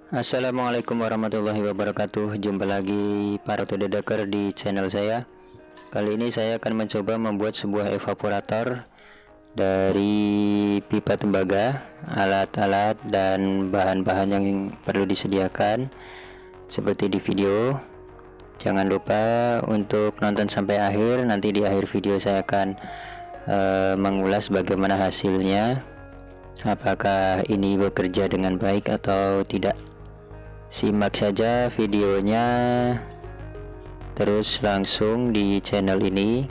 Assalamualaikum warahmatullahi wabarakatuh. Jumpa lagi para Todedaker di channel saya. Kali ini saya akan mencoba membuat sebuah evaporator dari pipa tembaga, alat-alat dan bahan-bahan yang perlu disediakan seperti di video. Jangan lupa untuk nonton sampai akhir. Nanti di akhir video saya akan mengulas bagaimana hasilnya, apakah ini bekerja dengan baik atau tidak. Simak saja videonya terus langsung di channel ini,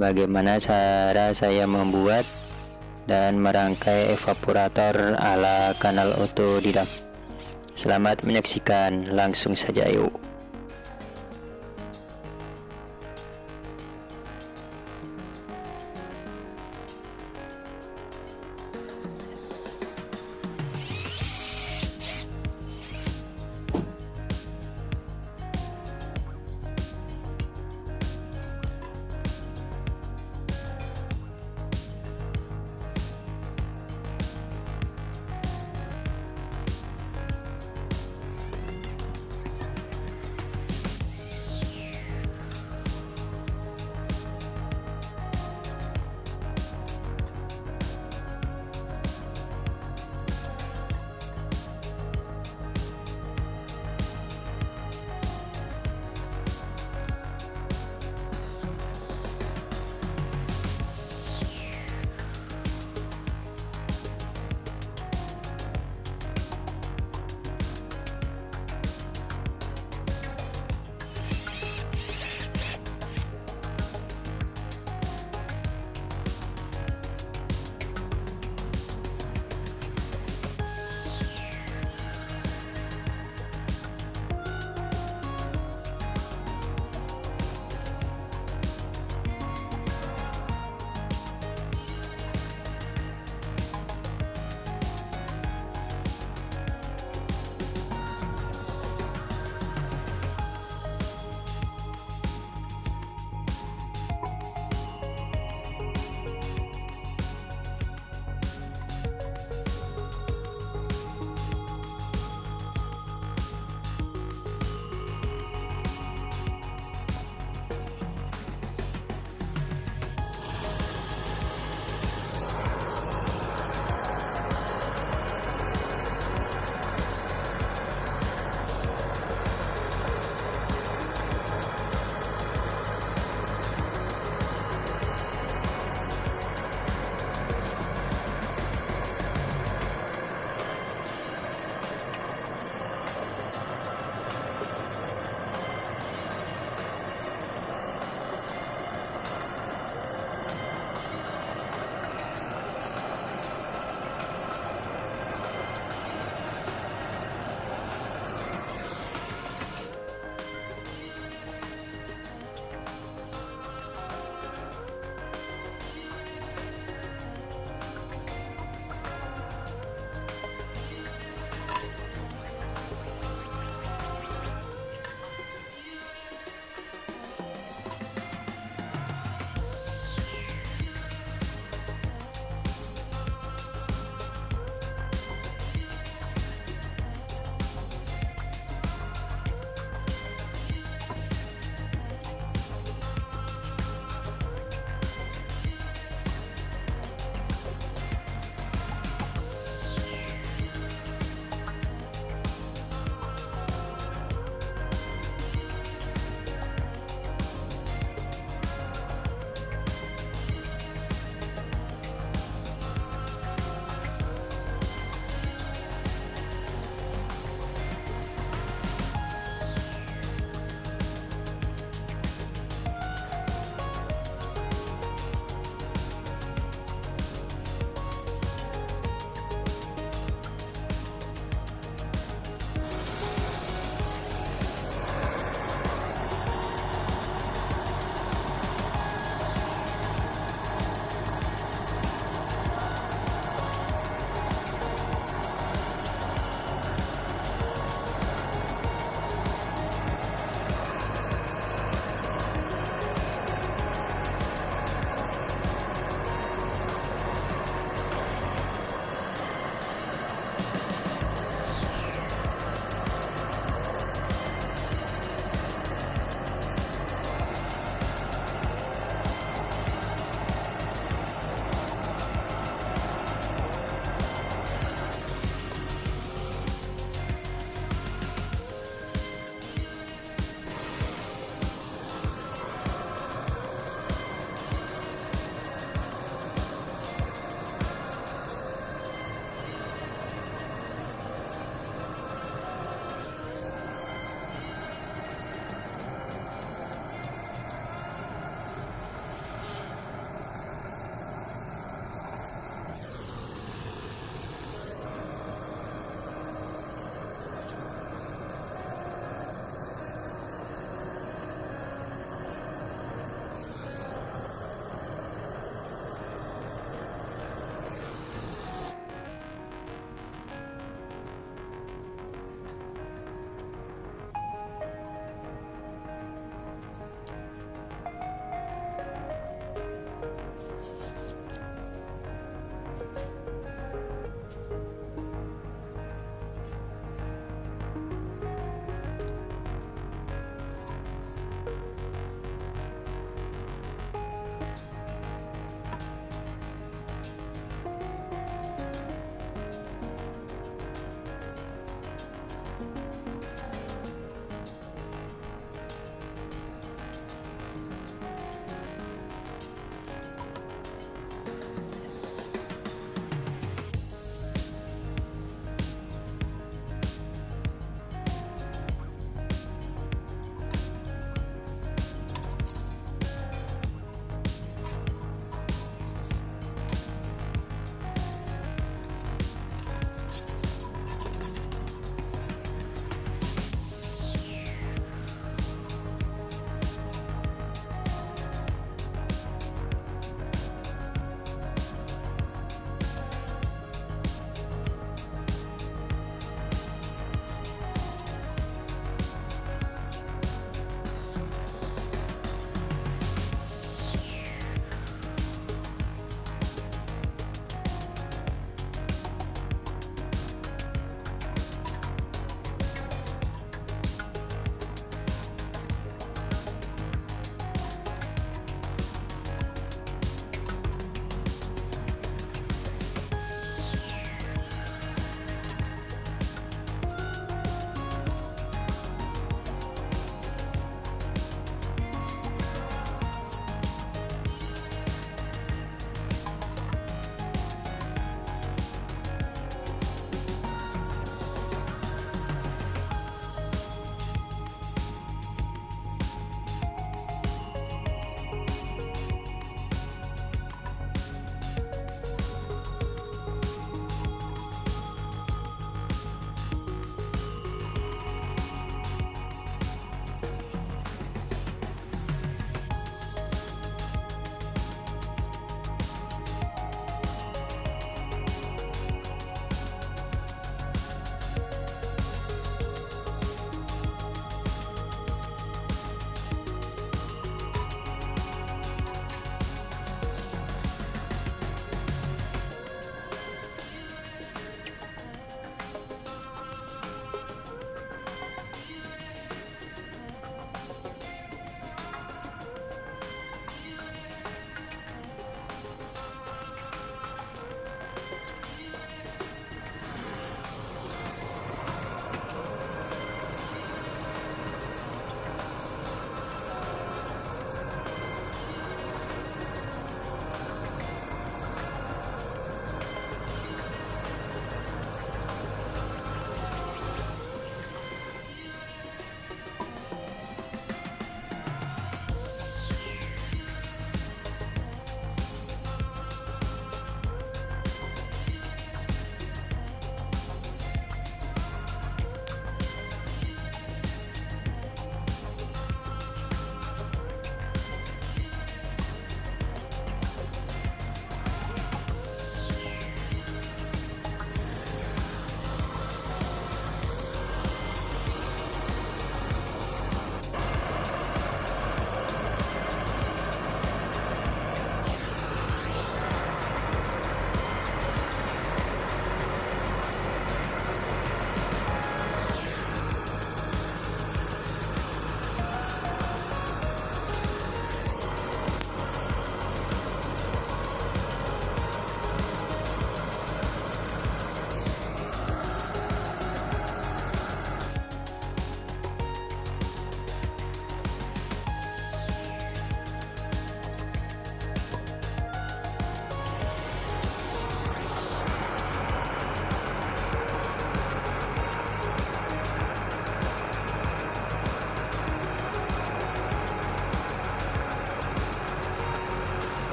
bagaimana cara saya membuat dan merangkai evaporator ala kanal otodidak. Selamat menyaksikan, langsung saja yuk.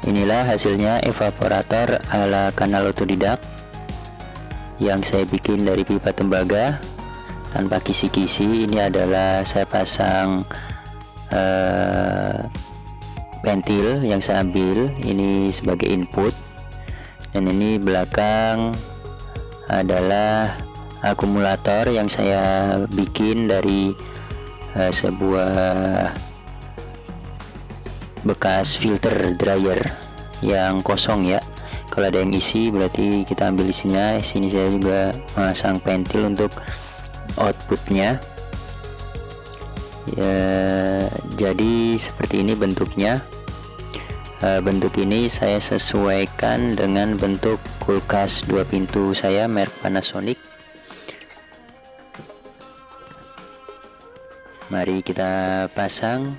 Inilah hasilnya evaporator ala kanal otodidak yang saya bikin dari pipa tembaga tanpa kisi-kisi. Ini adalah saya pasang ventil yang saya ambil ini sebagai input, dan ini belakang adalah akumulator yang saya bikin dari sebuah bekas filter dryer yang kosong ya. Kalau ada yang isi berarti kita ambil isinya. Sini saya juga memasang ventil untuk outputnya ya. Jadi seperti ini bentuknya. Bentuk ini saya sesuaikan dengan bentuk kulkas 2 pintu saya merek Panasonic. Mari kita pasang.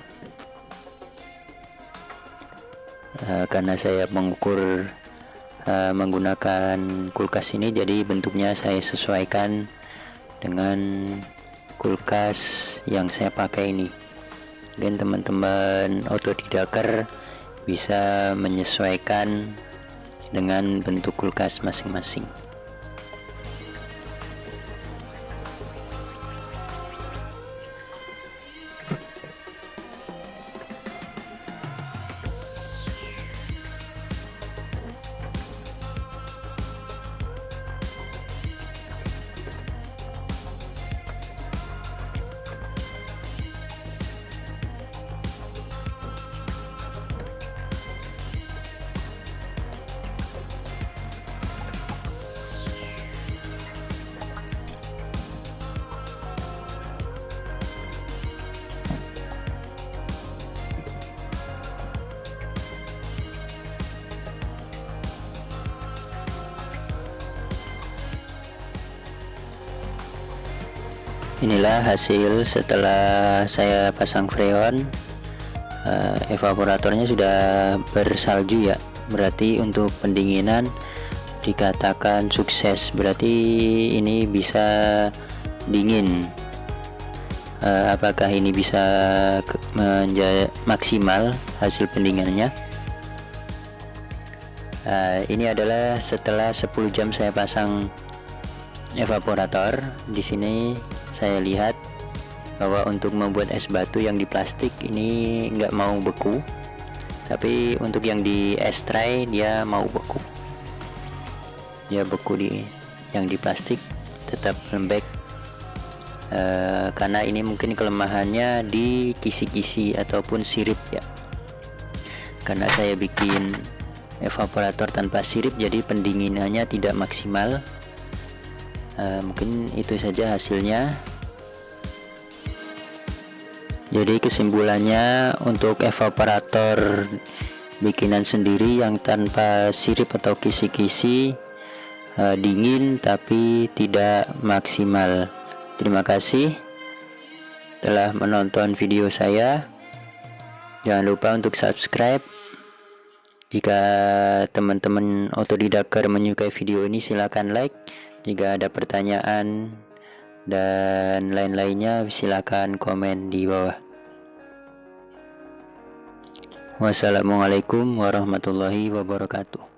Karena saya mengukur menggunakan kulkas ini, jadi bentuknya saya sesuaikan dengan kulkas yang saya pakai ini. Dan teman-teman otodidaker bisa menyesuaikan dengan bentuk kulkas masing-masing. Inilah hasil setelah saya pasang freon. Evaporatornya sudah bersalju ya, berarti untuk pendinginan dikatakan sukses. Berarti ini bisa dingin. Apakah ini bisa maksimal hasil pendinginannya? Ini adalah setelah 10 jam saya pasang evaporator. Di sini saya lihat bahwa untuk membuat es batu yang di plastik ini nggak mau beku, tapi untuk yang di es tray dia mau beku. Dia beku yang di plastik tetap lembek. Karena ini mungkin kelemahannya di kisi-kisi ataupun sirip ya. Karena saya bikin evaporator tanpa sirip, jadi pendinginannya tidak maksimal. Mungkin itu saja hasilnya. Jadi kesimpulannya, untuk evaporator bikinan sendiri yang tanpa sirip atau kisi-kisi dingin tapi tidak maksimal. Terima kasih telah menonton video saya. Jangan lupa untuk subscribe. Jika teman-teman otodidaker menyukai video ini, silakan like. Jika ada pertanyaan dan lain-lainnya, silakan komen di bawah. Wassalamualaikum warahmatullahi wabarakatuh.